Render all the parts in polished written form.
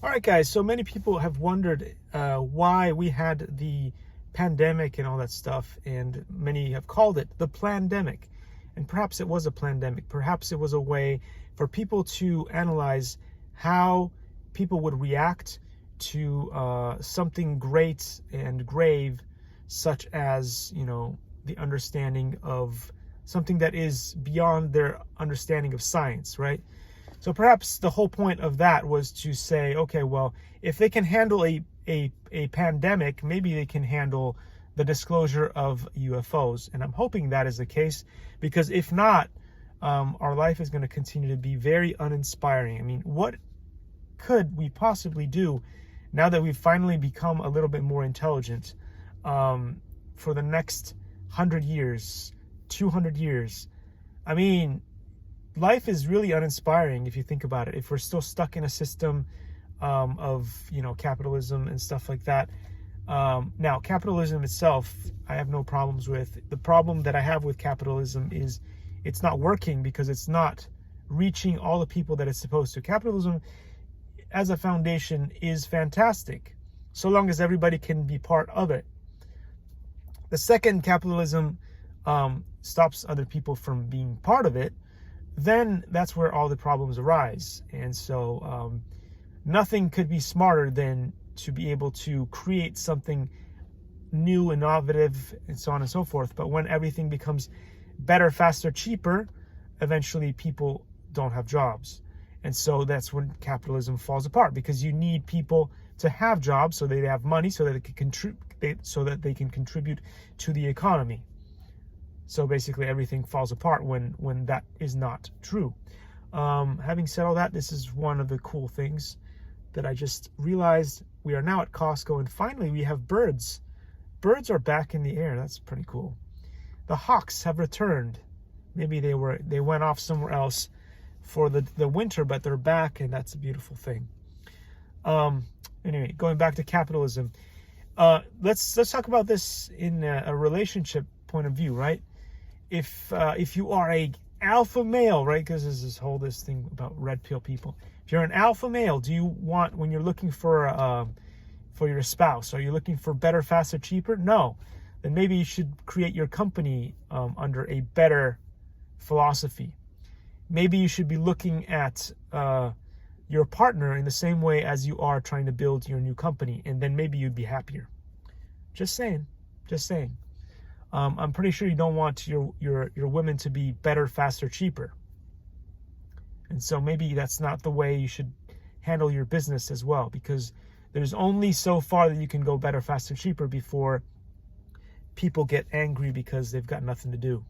All right, guys. So many people have wondered why we had the pandemic and all that stuff, and many have called it the plandemic. And perhaps it was a plandemic. Perhaps it was a way for people to analyze how people would react to something great and grave, such as, the understanding of something that is beyond their understanding of science, right? So perhaps the whole point of that was to say, okay, well, if they can handle a pandemic, maybe they can handle the disclosure of UFOs. And I'm hoping that is the case, because if not, our life is going to continue to be very uninspiring. I mean, what could we possibly do now that we've finally become a little bit more intelligent for the next 100 years, 200 years? I mean, life is really uninspiring if you think about it. If we're still stuck in a system of capitalism and stuff like that. Now, capitalism itself, I have no problems with. The problem that I have with capitalism is it's not working because it's not reaching all the people that it's supposed to. Capitalism as a foundation is fantastic, so long as everybody can be part of it. The second capitalism stops other people from being part of it, then that's where all the problems arise. And so nothing could be smarter than to be able to create something new, innovative, and so on and so forth. But when everything becomes better, faster, cheaper, eventually people don't have jobs. And so that's when capitalism falls apart, because you need people to have jobs so they have money, so that they can contribute to the economy. So basically everything falls apart when that is not true. Having said all that, this is one of the cool things that I just realized. We are now at Costco, and finally we have birds. Birds are back in the air. That's pretty cool. The hawks have returned. Maybe they went off somewhere else for the winter, but they're back, and that's a beautiful thing. Anyway, going back to capitalism, let's talk about this in a relationship point of view, right? If you are a alpha male, right? Because there's this thing about red pill people. If you're an alpha male, do you want, when you're looking for your spouse, are you looking for better, faster, cheaper? No. Then maybe you should create your company under a better philosophy. Maybe you should be looking at your partner in the same way as you are trying to build your new company, and then maybe you'd be happier. Just saying. I'm pretty sure you don't want your women to be better, faster, cheaper. And so maybe that's not the way you should handle your business as well, because there's only so far that you can go better, faster, cheaper before people get angry because they've got nothing to do.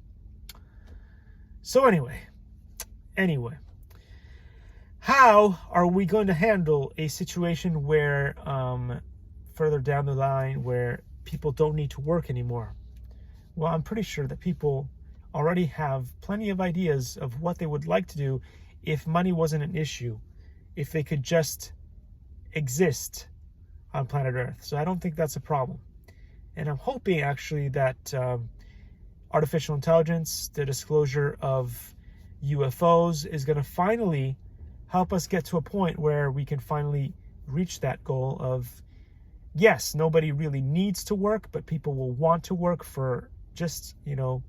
So anyway, how are we going to handle a situation where further down the line where people don't need to work anymore? Well, I'm pretty sure that people already have plenty of ideas of what they would like to do if money wasn't an issue, if they could just exist on planet Earth. So I don't think that's a problem. And I'm hoping actually that artificial intelligence, the disclosure of UFOs, is going to finally help us get to a point where we can finally reach that goal of, yes, nobody really needs to work, but people will want to work for just, there's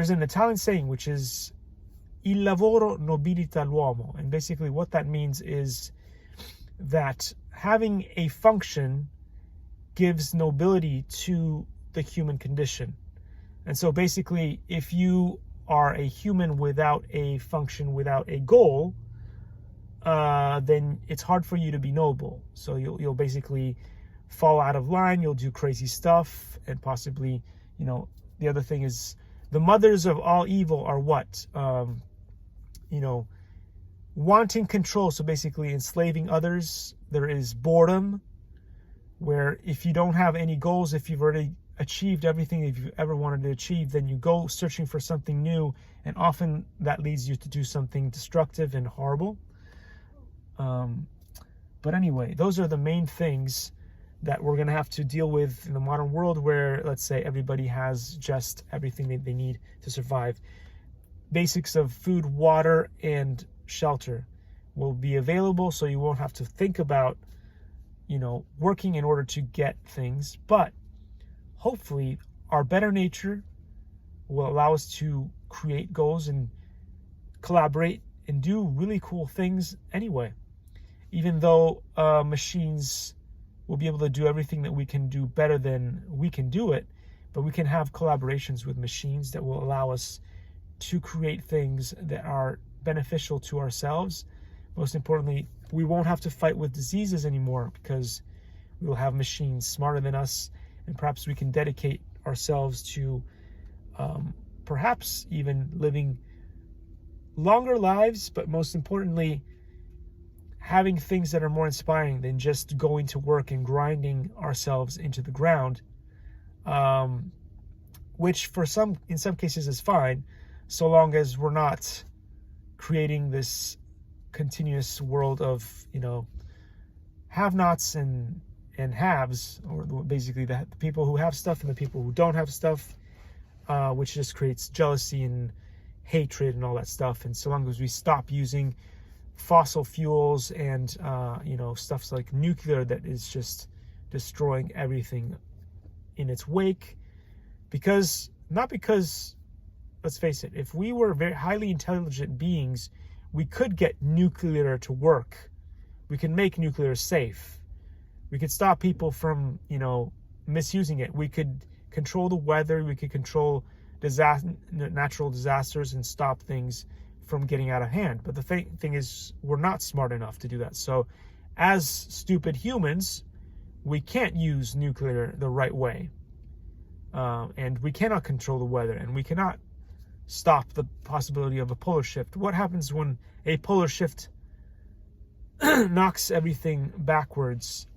an Italian saying which is il lavoro nobilita l'uomo. And basically what that means is that having a function gives nobility to the human condition. And so basically, if you are a human without a function, without a goal, then it's hard for you to be noble. So you'll basically fall out of line, you'll do crazy stuff, and possibly, the other thing is the mothers of all evil are what? Wanting control, so basically enslaving others. There is boredom, where if you don't have any goals, if you've already achieved everything that you've ever wanted to achieve, then you go searching for something new, and often that leads you to do something destructive and horrible. But anyway, those are the main things that we're going to have to deal with in the modern world, where, let's say, everybody has just everything that they need to survive. Basics of food, water, and shelter. will be available, so you won't have to think about, working in order to get things. But hopefully our better nature will allow us to create goals and collaborate and do really cool things anyway. Even though machines will be able to do everything that we can do better than we can do it, but we can have collaborations with machines that will allow us to create things that are beneficial to ourselves. Most importantly, we won't have to fight with diseases anymore because we will have machines smarter than us, and perhaps we can dedicate ourselves to perhaps even living longer lives, but most importantly, having things that are more inspiring than just going to work and grinding ourselves into the ground, which in some cases is fine, so long as we're not creating this continuous world of, have-nots and haves, or basically the people who have stuff and the people who don't have stuff, which just creates jealousy and hatred and all that stuff. And so long as we stop using fossil fuels and stuffs like nuclear that is just destroying everything in its wake, because let's face it, if we were very highly intelligent beings, we could get nuclear to work. We can make nuclear safe. We could stop people from misusing it. We could control the weather. We could control natural disasters and stop things from getting out of hand. But the thing is, we're not smart enough to do that. So as stupid humans, we can't use nuclear the right way. And we cannot control the weather, and we cannot stop the possibility of a polar shift. What happens when a polar shift knocks everything backwards?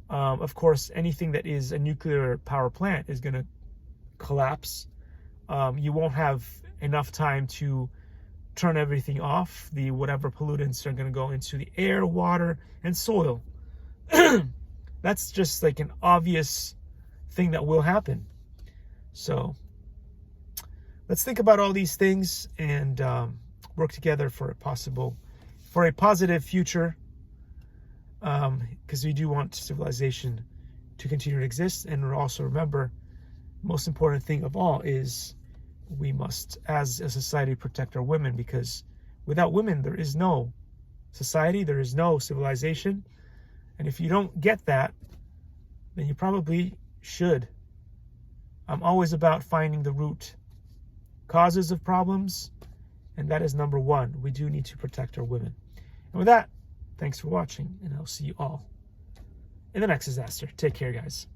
Of course, anything that is a nuclear power plant is going to collapse. You won't have enough time to turn everything off. Whatever pollutants are going to go into the air, water, and soil. That's just like an obvious thing that will happen. So let's think about all these things and work together for a positive future, because we do want civilization to continue to exist. And also remember, most important thing of all is we must, as a society, protect our women, because without women there is no society, there is no civilization. And if you don't get that, then you probably should. I'm always about finding the root causes of problems, and that is number one. We do need to protect our women. And with that, thanks for watching, and I'll see you all in the next disaster. Take care, guys.